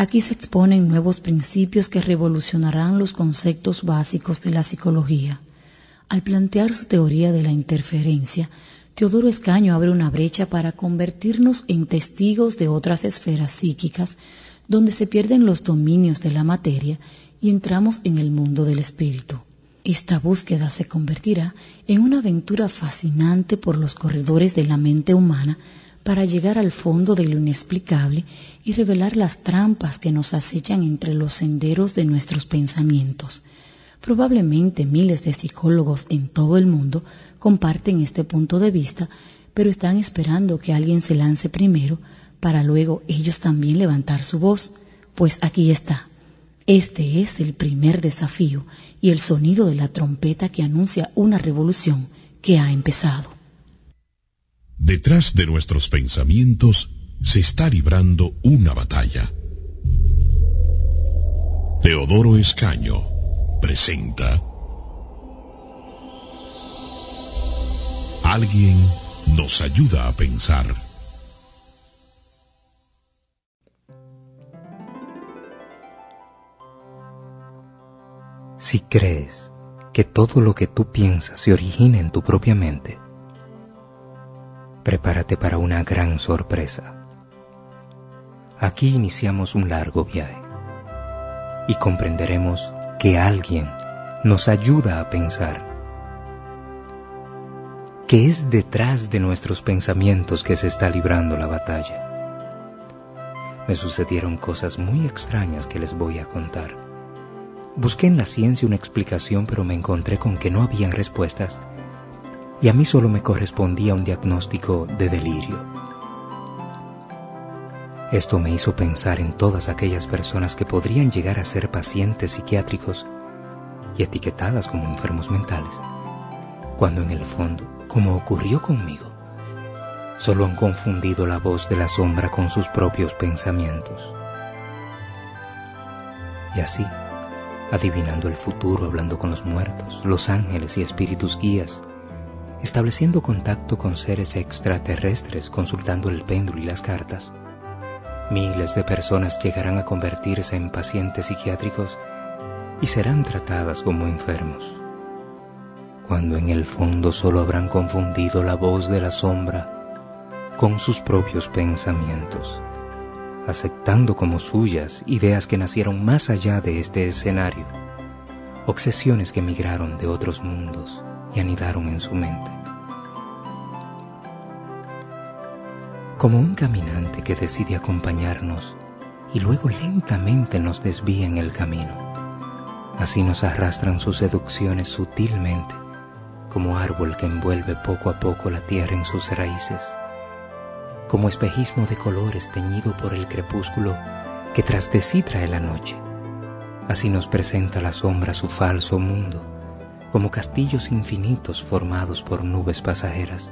Aquí se exponen nuevos principios que revolucionarán los conceptos básicos de la psicología. Al plantear su teoría de la interferencia, Teodoro Escaño abre una brecha para convertirnos en testigos de otras esferas psíquicas donde se pierden los dominios de la materia y entramos en el mundo del espíritu. Esta búsqueda se convertirá en una aventura fascinante por los corredores de la mente humana para llegar al fondo de lo inexplicable y revelar las trampas que nos acechan entre los senderos de nuestros pensamientos. Probablemente miles de psicólogos en todo el mundo comparten este punto de vista, pero están esperando que alguien se lance primero para luego ellos también levantar su voz. Pues aquí está. Este es el primer desafío y el sonido de la trompeta que anuncia una revolución que ha empezado. Detrás de nuestros pensamientos se está librando una batalla. Teodoro Escaño presenta Alguien nos ayuda a pensar. Si crees que todo lo que tú piensas se origina en tu propia mente, prepárate para una gran sorpresa. Aquí iniciamos un largo viaje y comprenderemos que alguien nos ayuda a pensar. Que es detrás de nuestros pensamientos que se está librando la batalla. Me sucedieron cosas muy extrañas que les voy a contar. Busqué en la ciencia una explicación, pero me encontré con que no habían respuestas y a mí solo me correspondía un diagnóstico de delirio. Esto me hizo pensar en todas aquellas personas que podrían llegar a ser pacientes psiquiátricos y etiquetadas como enfermos mentales, cuando en el fondo, como ocurrió conmigo, solo han confundido la voz de la sombra con sus propios pensamientos. Y así, adivinando el futuro, hablando con los muertos, los ángeles y espíritus guías, estableciendo contacto con seres extraterrestres, consultando el péndulo y las cartas, miles de personas llegarán a convertirse en pacientes psiquiátricos y serán tratadas como enfermos, cuando en el fondo solo habrán confundido la voz de la sombra con sus propios pensamientos, aceptando como suyas ideas que nacieron más allá de este escenario, obsesiones que migraron de otros mundos y anidaron en su mente. Como un caminante que decide acompañarnos y luego lentamente nos desvía en el camino, así nos arrastran sus seducciones sutilmente, como árbol que envuelve poco a poco la tierra en sus raíces, como espejismo de colores teñido por el crepúsculo que tras de sí trae la noche. Así nos presenta la sombra su falso mundo, como castillos infinitos formados por nubes pasajeras,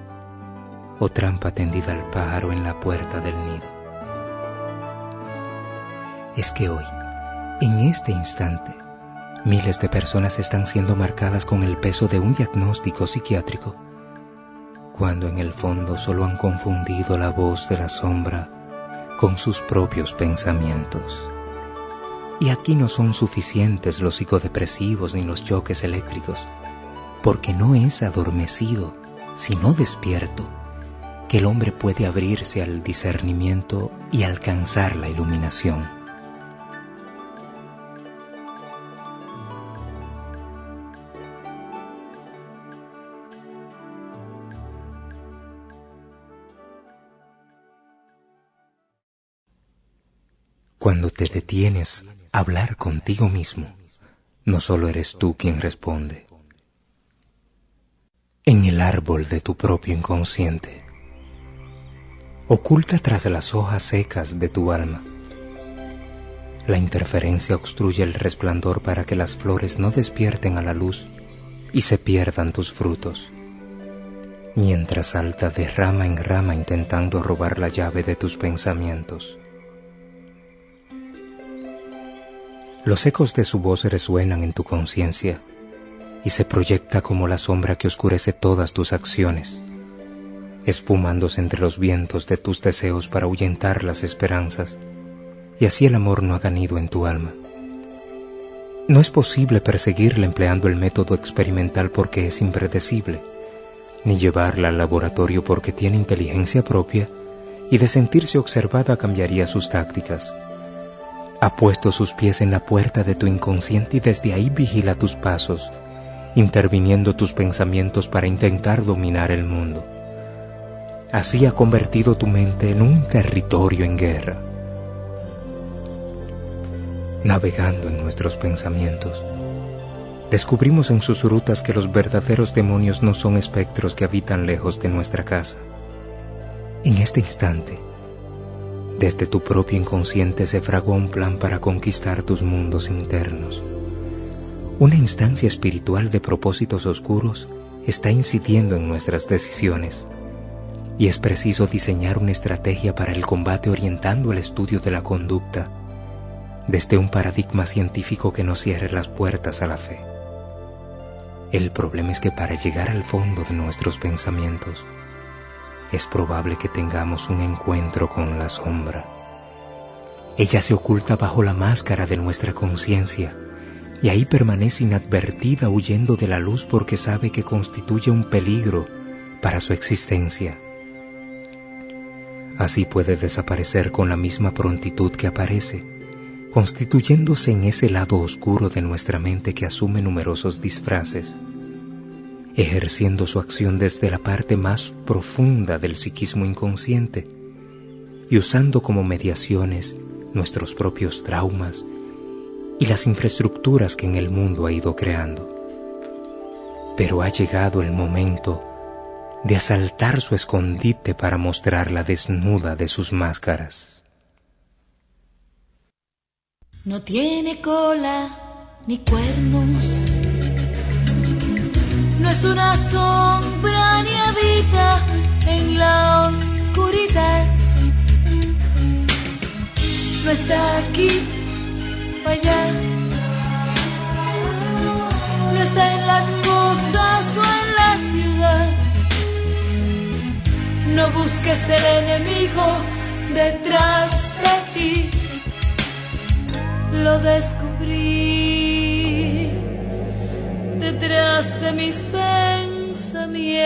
o trampa tendida al pájaro en la puerta del nido. Es que hoy, en este instante, miles de personas están siendo marcadas con el peso de un diagnóstico psiquiátrico, cuando en el fondo solo han confundido la voz de la sombra con sus propios pensamientos. Y aquí no son suficientes los psicodepresivos ni los choques eléctricos, porque no es adormecido, sino despierto, que el hombre puede abrirse al discernimiento y alcanzar la iluminación. Cuando te detienes a hablar contigo mismo, no solo eres tú quien responde. En el árbol de tu propio inconsciente, oculta tras las hojas secas de tu alma, la interferencia obstruye el resplandor para que las flores no despierten a la luz y se pierdan tus frutos, mientras salta de rama en rama intentando robar la llave de tus pensamientos. Los ecos de su voz resuenan en tu conciencia y se proyecta como la sombra que oscurece todas tus acciones, esfumándose entre los vientos de tus deseos para ahuyentar las esperanzas y así el amor no haga nido en tu alma. No es posible perseguirla empleando el método experimental porque es impredecible, ni llevarla al laboratorio porque tiene inteligencia propia y de sentirse observada cambiaría sus tácticas. Ha puesto sus pies en la puerta de tu inconsciente y desde ahí vigila tus pasos, interviniendo tus pensamientos para intentar dominar el mundo. Así ha convertido tu mente en un territorio en guerra. Navegando en nuestros pensamientos, descubrimos en sus rutas que los verdaderos demonios no son espectros que habitan lejos de nuestra casa. En este instante, desde tu propio inconsciente se fraguó un plan para conquistar tus mundos internos. Una instancia espiritual de propósitos oscuros está incidiendo en nuestras decisiones, y es preciso diseñar una estrategia para el combate orientando el estudio de la conducta desde un paradigma científico que no cierre las puertas a la fe. El problema es que para llegar al fondo de nuestros pensamientos, es probable que tengamos un encuentro con la sombra. Ella se oculta bajo la máscara de nuestra conciencia y ahí permanece inadvertida huyendo de la luz porque sabe que constituye un peligro para su existencia. Así puede desaparecer con la misma prontitud que aparece, constituyéndose en ese lado oscuro de nuestra mente que asume numerosos disfraces, ejerciendo su acción desde la parte más profunda del psiquismo inconsciente y usando como mediaciones nuestros propios traumas y las infraestructuras que en el mundo ha ido creando. Pero ha llegado el momento de asaltar su escondite para mostrarla desnuda de sus máscaras. No tiene cola ni cuernos, no es una sombra ni habita en la oscuridad. No está aquí o allá, no está en las cosas o en la ciudad. No busques el enemigo detrás de ti. Lo descubrí detrás de mis pensamientos.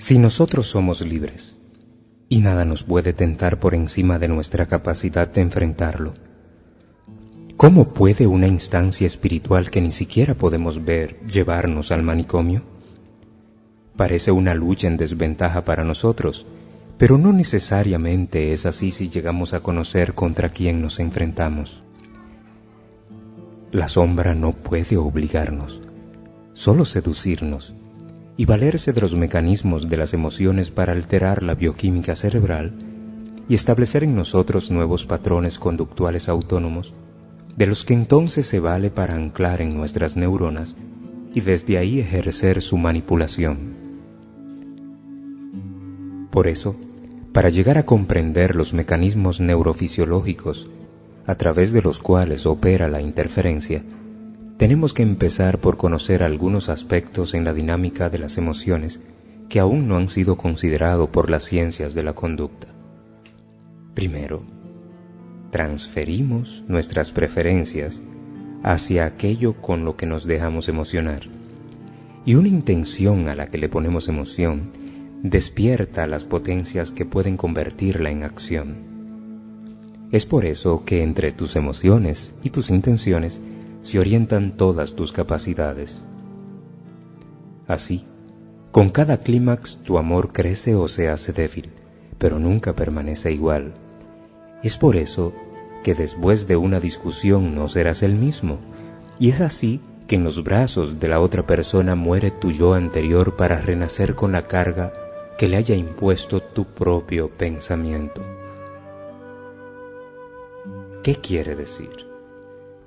Si nosotros somos libres, y nada nos puede tentar por encima de nuestra capacidad de enfrentarlo, ¿cómo puede una instancia espiritual que ni siquiera podemos ver llevarnos al manicomio? Parece una lucha en desventaja para nosotros, pero no necesariamente es así si llegamos a conocer contra quién nos enfrentamos. La sombra no puede obligarnos, solo seducirnos, y valerse de los mecanismos de las emociones para alterar la bioquímica cerebral y establecer en nosotros nuevos patrones conductuales autónomos, de los que entonces se vale para anclar en nuestras neuronas y desde ahí ejercer su manipulación. Por eso, para llegar a comprender los mecanismos neurofisiológicos a través de los cuales opera la interferencia, tenemos que empezar por conocer algunos aspectos en la dinámica de las emociones que aún no han sido considerados por las ciencias de la conducta. Primero, transferimos nuestras preferencias hacia aquello con lo que nos dejamos emocionar, y una intención a la que le ponemos emoción despierta las potencias que pueden convertirla en acción. Es por eso que entre tus emociones y tus intenciones se orientan todas tus capacidades. Así, con cada clímax tu amor crece o se hace débil, pero nunca permanece igual. Es por eso que después de una discusión no serás el mismo, y es así que en los brazos de la otra persona muere tu yo anterior para renacer con la carga que le haya impuesto tu propio pensamiento. ¿Qué quiere decir?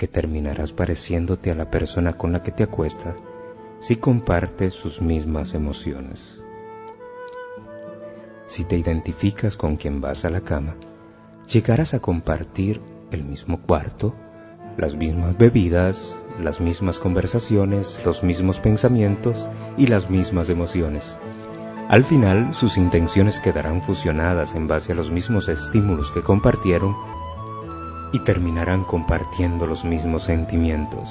porque terminarás pareciéndote a la persona con la que te acuestas si compartes sus mismas emociones. Si te identificas con quien vas a la cama, llegarás a compartir el mismo cuarto, las mismas bebidas, las mismas conversaciones, los mismos pensamientos y las mismas emociones. Al final, sus intenciones quedarán fusionadas en base a los mismos estímulos que compartieron y terminarán compartiendo los mismos sentimientos.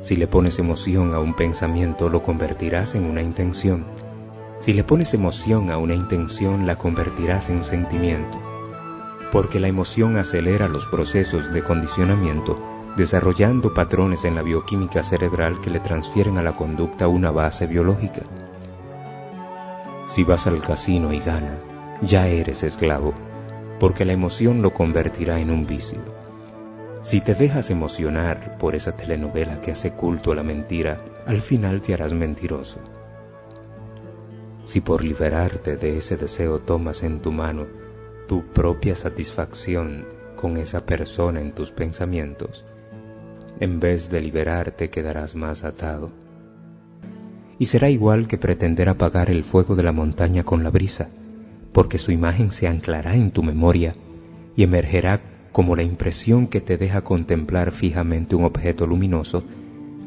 Si le pones emoción a un pensamiento, lo convertirás en una intención. Si le pones emoción a una intención, la convertirás en sentimiento. Porque la emoción acelera los procesos de condicionamiento, desarrollando patrones en la bioquímica cerebral que le transfieren a la conducta una base biológica. Si vas al casino y ganas, ya eres esclavo, porque la emoción lo convertirá en un vicio. Si te dejas emocionar por esa telenovela que hace culto a la mentira, al final te harás mentiroso. Si por liberarte de ese deseo tomas en tu mano tu propia satisfacción con esa persona en tus pensamientos, en vez de liberarte quedarás más atado. Y será igual que pretender apagar el fuego de la montaña con la brisa, porque su imagen se anclará en tu memoria y emergerá como la impresión que te deja contemplar fijamente un objeto luminoso,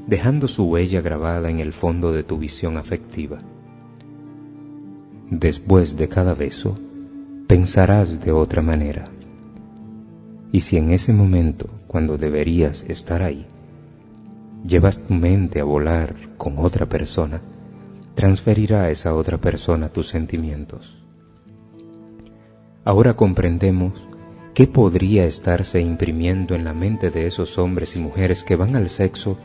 dejando su huella grabada en el fondo de tu visión afectiva. Después de cada beso, pensarás de otra manera. Y si en ese momento, cuando deberías estar ahí, llevas tu mente a volar con otra persona, transferirá a esa otra persona tus sentimientos. Ahora comprendemos qué podría estarse imprimiendo en la mente de esos hombres y mujeres que van al sexo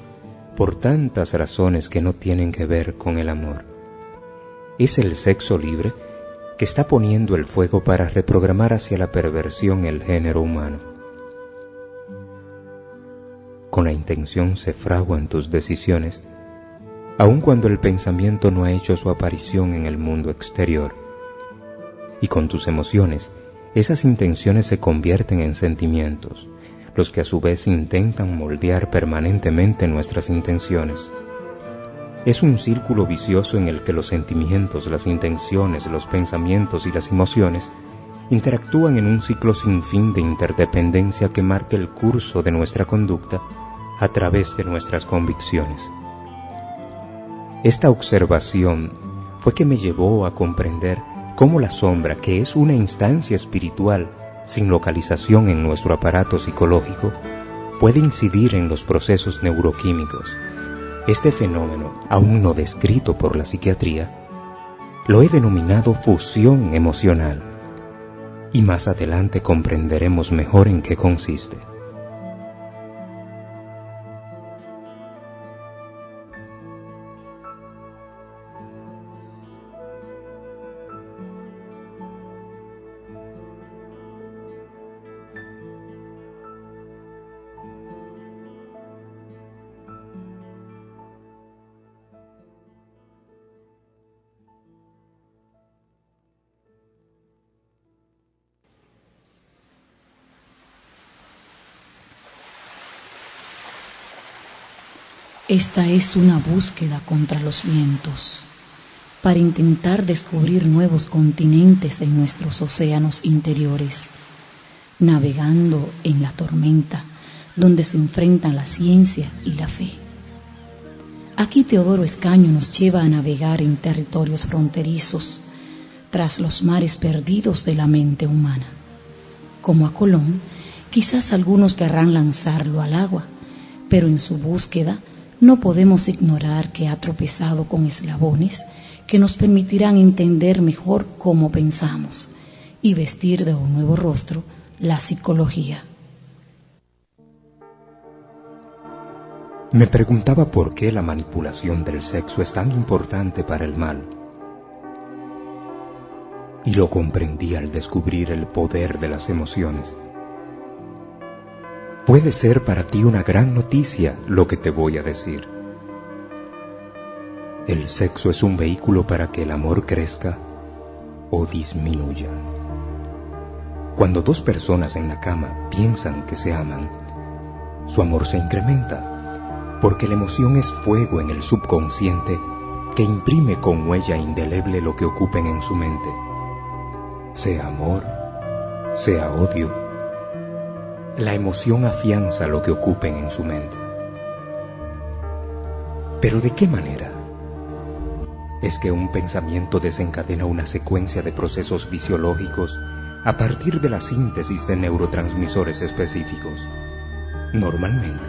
por tantas razones que no tienen que ver con el amor. Es el sexo libre que está poniendo el fuego para reprogramar hacia la perversión el género humano. Con la intención se fraguan tus decisiones, aun cuando el pensamiento no ha hecho su aparición en el mundo exterior. Y con tus emociones, esas intenciones se convierten en sentimientos, los que a su vez intentan moldear permanentemente nuestras intenciones. Es un círculo vicioso en el que los sentimientos, las intenciones, los pensamientos y las emociones interactúan en un ciclo sin fin de interdependencia que marca el curso de nuestra conducta a través de nuestras convicciones. Esta observación fue que me llevó a comprender cómo la sombra, que es una instancia espiritual sin localización en nuestro aparato psicológico, puede incidir en los procesos neuroquímicos. Este fenómeno, aún no descrito por la psiquiatría, lo he denominado fusión emocional, y más adelante comprenderemos mejor en qué consiste. Esta es una búsqueda contra los vientos, para intentar descubrir nuevos continentes en nuestros océanos interiores, navegando en la tormenta, donde se enfrentan la ciencia y la fe. Aquí Teodoro Escaño nos lleva a navegar en territorios fronterizos, tras los mares perdidos de la mente humana. Como a Colón, quizás algunos querrán lanzarlo al agua, pero en su búsqueda no podemos ignorar que ha tropezado con eslabones que nos permitirán entender mejor cómo pensamos y vestir de un nuevo rostro la psicología. Me preguntaba por qué la manipulación del sexo es tan importante para el mal. Y lo comprendí al descubrir el poder de las emociones. Puede ser para ti una gran noticia lo que te voy a decir. El sexo es un vehículo para que el amor crezca o disminuya. Cuando dos personas en la cama piensan que se aman, Su amor se incrementa, porque la emoción es fuego en el subconsciente que imprime con huella indeleble lo que ocupen en su mente. Sea amor, sea odio, la emoción afianza lo que ocupen en su mente. ¿Pero de qué manera? Es que un pensamiento desencadena una secuencia de procesos fisiológicos a partir de la síntesis de neurotransmisores específicos. Normalmente,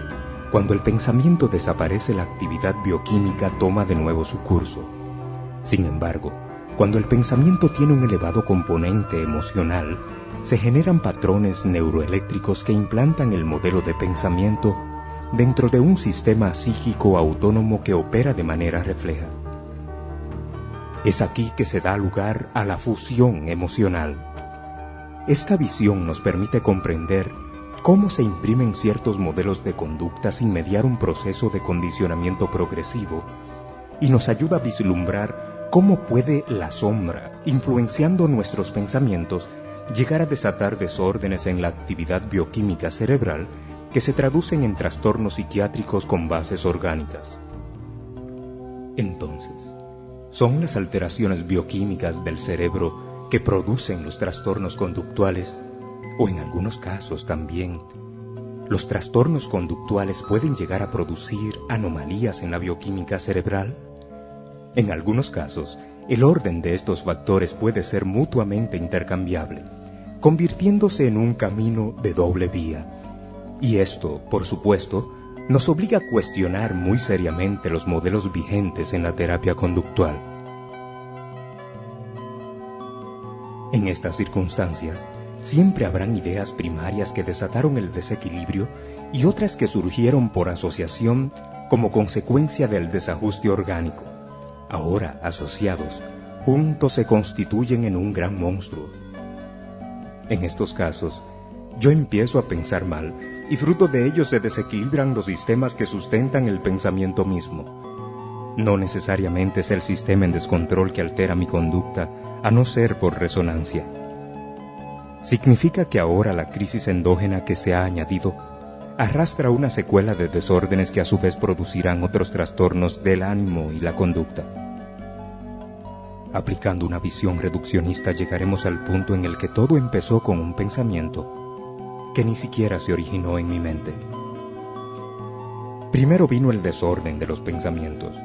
cuando el pensamiento desaparece, la actividad bioquímica toma de nuevo su curso. Sin embargo, cuando el pensamiento tiene un elevado componente emocional, se generan patrones neuroeléctricos que implantan el modelo de pensamiento dentro de un sistema psíquico autónomo que opera de manera refleja. Es aquí que se da lugar a la fusión emocional. Esta visión nos permite comprender cómo se imprimen ciertos modelos de conducta sin mediar un proceso de condicionamiento progresivo y nos ayuda a vislumbrar cómo puede la sombra, influenciando nuestros pensamientos, llegar a desatar desórdenes en la actividad bioquímica cerebral que se traducen en trastornos psiquiátricos con bases orgánicas. Entonces, ¿son las alteraciones bioquímicas del cerebro que producen los trastornos conductuales? O en algunos casos también, ¿los trastornos conductuales pueden llegar a producir anomalías en la bioquímica cerebral? En algunos casos, el orden de estos factores puede ser mutuamente intercambiable, convirtiéndose en un camino de doble vía. Y esto, por supuesto, nos obliga a cuestionar muy seriamente los modelos vigentes en la terapia conductual. En estas circunstancias, siempre habrán ideas primarias que desataron el desequilibrio y otras que surgieron por asociación como consecuencia del desajuste orgánico. Ahora, asociados, juntos se constituyen en un gran monstruo. En estos casos, yo empiezo a pensar mal y fruto de ello se desequilibran los sistemas que sustentan el pensamiento mismo. No necesariamente es el sistema en descontrol que altera mi conducta, a no ser por resonancia. Significa que ahora la crisis endógena que se ha añadido arrastra una secuela de desórdenes que a su vez producirán otros trastornos del ánimo y la conducta. Aplicando una visión reduccionista llegaremos al punto en el que todo empezó con un pensamiento que ni siquiera se originó en mi mente. Primero vino el desorden de los pensamientos,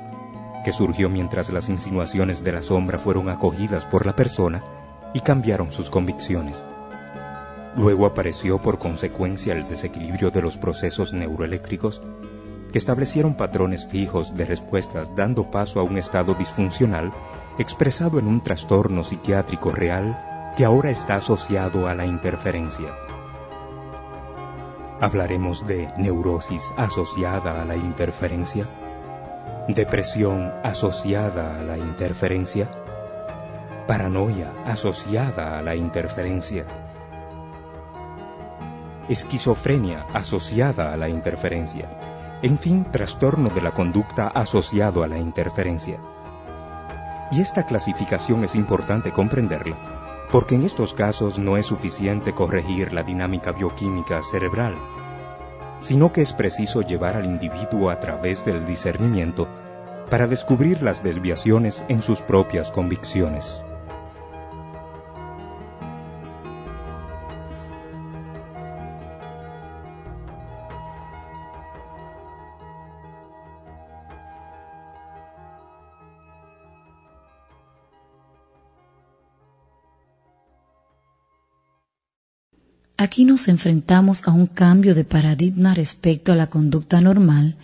que surgió mientras las insinuaciones de la sombra fueron acogidas por la persona y cambiaron sus convicciones. Luego apareció por consecuencia el desequilibrio de los procesos neuroeléctricos que establecieron patrones fijos de respuestas, dando paso a un estado disfuncional expresado en un trastorno psiquiátrico real que ahora está asociado a la interferencia. Hablaremos de neurosis asociada a la interferencia, depresión asociada a la interferencia, paranoia asociada a la interferencia, esquizofrenia asociada a la interferencia, en fin, trastorno de la conducta asociado a la interferencia. Y esta clasificación es importante comprenderla, porque en estos casos no es suficiente corregir la dinámica bioquímica cerebral, sino que es preciso llevar al individuo a través del discernimiento para descubrir las desviaciones en sus propias convicciones. Aquí nos enfrentamos a un cambio de paradigma respecto a la conducta normal,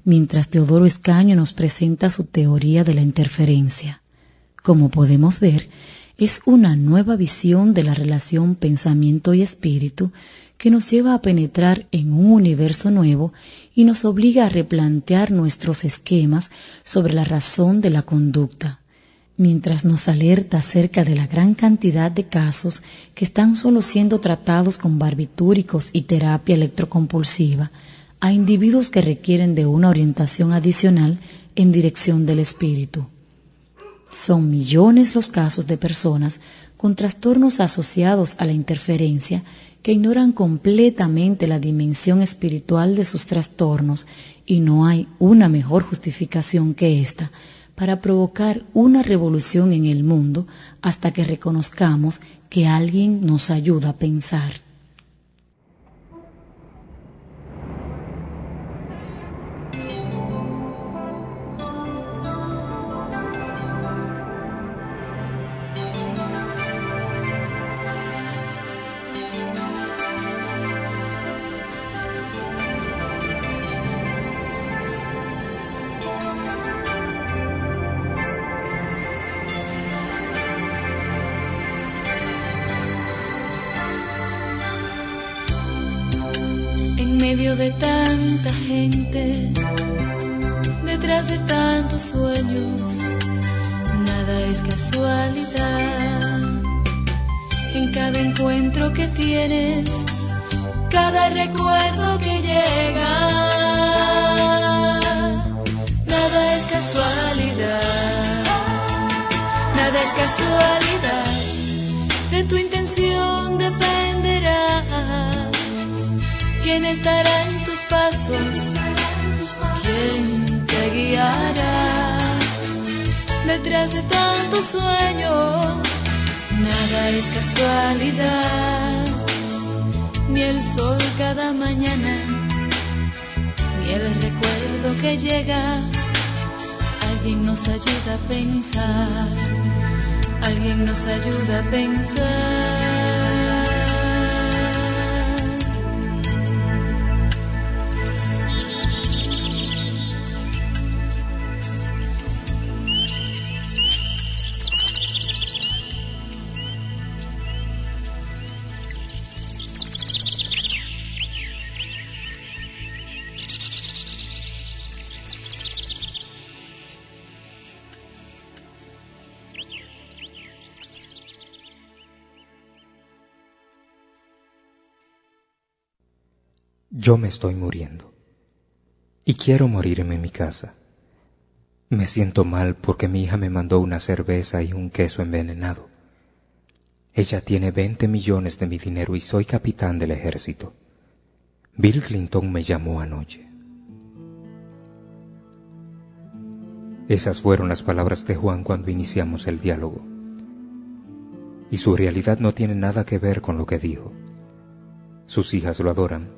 mientras Teodoro Escaño nos presenta su teoría de la interferencia. Como podemos ver, es una nueva visión de la relación pensamiento y espíritu que nos lleva a penetrar en un universo nuevo y nos obliga a replantear nuestros esquemas sobre la razón de la conducta, mientras nos alerta acerca de la gran cantidad de casos que están solo siendo tratados con barbitúricos y terapia electrocompulsiva a individuos que requieren de una orientación adicional en dirección del espíritu. Son millones los casos de personas con trastornos asociados a la interferencia que ignoran completamente la dimensión espiritual de sus trastornos, y no hay una mejor justificación que esta para provocar una revolución en el mundo hasta que reconozcamos que alguien nos ayuda a pensar. En medio de tanta gente, detrás de tantos sueños, nada es casualidad. En cada encuentro que tienes, cada recuerdo que llega, nada es casualidad, nada es casualidad. De tu intención dependerá quién estará en tus pasos, quién te guiará. Detrás de tantos sueños, nada es casualidad. Ni el sol cada mañana, ni el recuerdo que llega. Alguien nos ayuda a pensar, alguien nos ayuda a pensar. Yo me estoy muriendo y quiero morirme en mi casa. Me siento mal porque mi hija me mandó una cerveza y un queso envenenado. Ella tiene 20 millones de mi dinero y soy capitán del ejército. Bill Clinton me llamó anoche. Esas fueron las palabras de Juan cuando iniciamos el diálogo. Y su realidad no tiene nada que ver con lo que dijo. Sus hijas lo adoran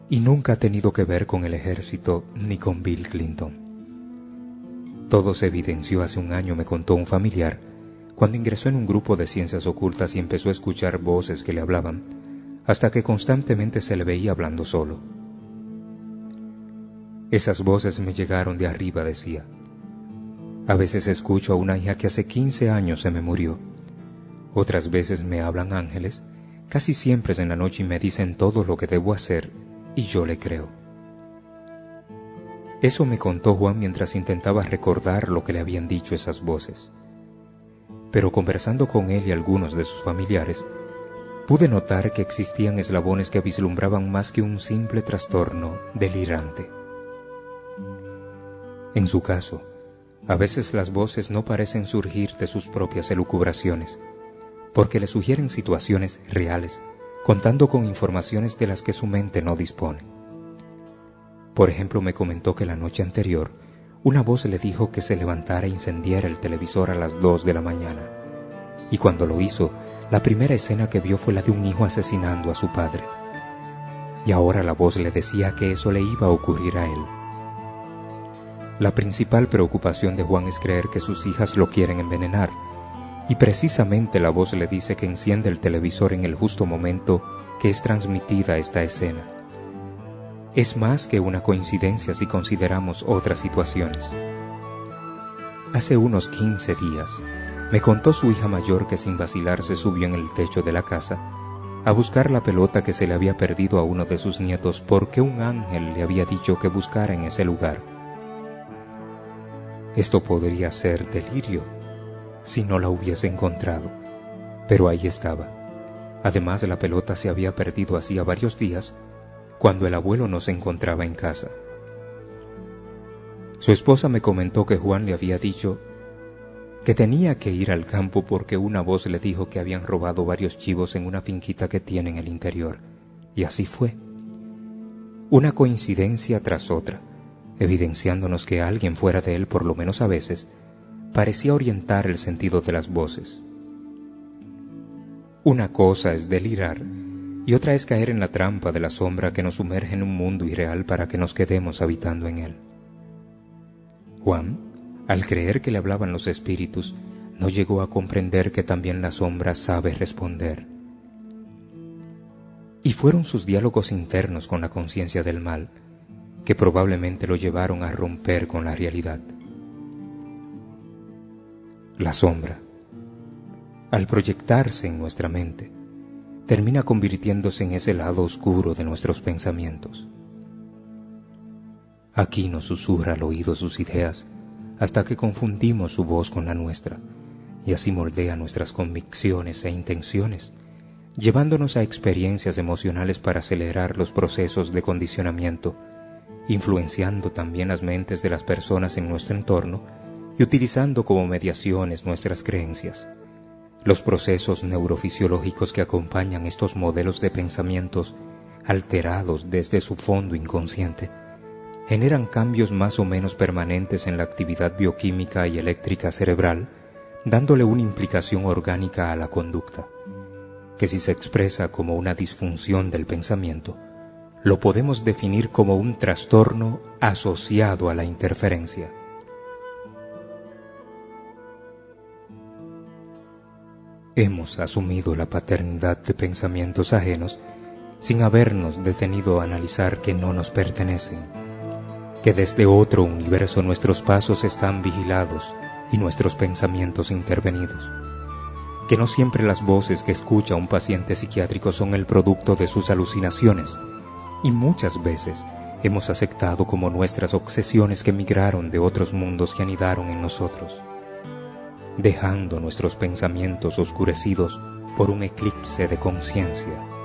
y nunca ha tenido que ver con el ejército ni con Bill Clinton. Todo se evidenció hace un año, me contó un familiar, cuando ingresó en un grupo de ciencias ocultas y empezó a escuchar voces que le hablaban, hasta que constantemente se le veía hablando solo. Esas voces me llegaron de arriba, decía. A veces escucho a una hija que hace 15 años se me murió. Otras veces me hablan ángeles, casi siempre es en la noche y me dicen todo lo que debo hacer, y yo le creo. Eso me contó Juan mientras intentaba recordar lo que le habían dicho esas voces. Pero conversando con él y algunos de sus familiares, pude notar que existían eslabones que vislumbraban más que un simple trastorno delirante. En su caso, a veces las voces no parecen surgir de sus propias elucubraciones, porque le sugieren situaciones reales, contando con informaciones de las que su mente no dispone. Por ejemplo, me comentó que la noche anterior, una voz le dijo que se levantara e incendiara el televisor a las 2 de la mañana, y cuando lo hizo, la primera escena que vio fue la de un hijo asesinando a su padre. Y ahora la voz le decía que eso le iba a ocurrir a él. La principal preocupación de Juan es creer que sus hijas lo quieren envenenar, y precisamente la voz le dice que enciende el televisor en el justo momento que es transmitida esta escena. Es más que una coincidencia si consideramos otras situaciones. Hace unos 15 días, me contó su hija mayor que sin vacilar se subió en el techo de la casa a buscar la pelota que se le había perdido a uno de sus nietos porque un ángel le había dicho que buscara en ese lugar. Esto podría ser delirio si no la hubiese encontrado, pero ahí estaba. Además, la pelota se había perdido hacía varios días, cuando el abuelo no se encontraba en casa. Su esposa me comentó que Juan le había dicho que tenía que ir al campo porque una voz le dijo que habían robado varios chivos en una finquita que tiene en el interior. Y así fue. Una coincidencia tras otra, evidenciándonos que alguien fuera de él, por lo menos a veces, parecía orientar el sentido de las voces. Una cosa es delirar y otra es caer en la trampa de la sombra que nos sumerge en un mundo irreal para que nos quedemos habitando en él. Juan, al creer que le hablaban los espíritus, no llegó a comprender que también la sombra sabe responder. Y fueron sus diálogos internos con la conciencia del mal que probablemente lo llevaron a romper con la realidad. La sombra, al proyectarse en nuestra mente, termina convirtiéndose en ese lado oscuro de nuestros pensamientos. Aquí nos susurra al oído sus ideas hasta que confundimos su voz con la nuestra, y así moldea nuestras convicciones e intenciones, llevándonos a experiencias emocionales para acelerar los procesos de condicionamiento, influenciando también las mentes de las personas en nuestro entorno y utilizando como mediaciones nuestras creencias. Los procesos neurofisiológicos que acompañan estos modelos de pensamientos alterados desde su fondo inconsciente generan cambios más o menos permanentes en la actividad bioquímica y eléctrica cerebral, dándole una implicación orgánica a la conducta, que si se expresa como una disfunción del pensamiento, lo podemos definir como un trastorno asociado a la interferencia. Hemos asumido la paternidad de pensamientos ajenos sin habernos detenido a analizar que no nos pertenecen, que desde otro universo nuestros pasos están vigilados y nuestros pensamientos intervenidos, que no siempre las voces que escucha un paciente psiquiátrico son el producto de sus alucinaciones, y muchas veces hemos aceptado como nuestras obsesiones que migraron de otros mundos y anidaron en nosotros, dejando nuestros pensamientos oscurecidos por un eclipse de conciencia.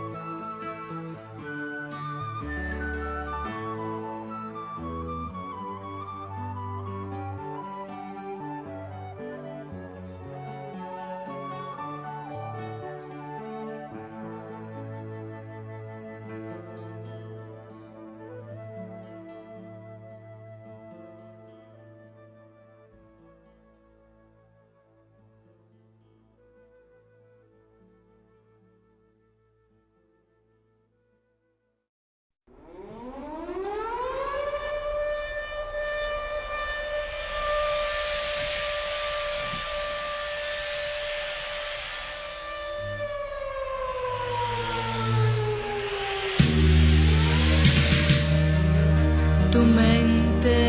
Tu mente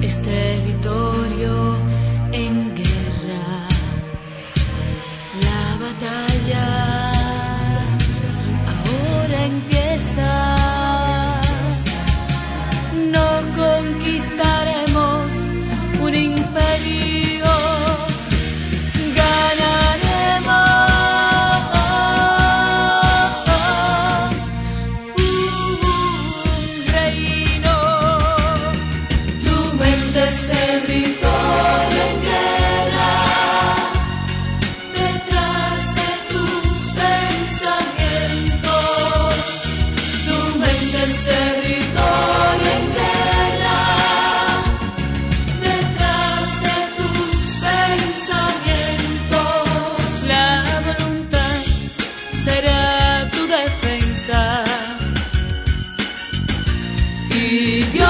es territorio en guerra. La batalla ahora empieza. No conquistaremos un imperio. Y Dios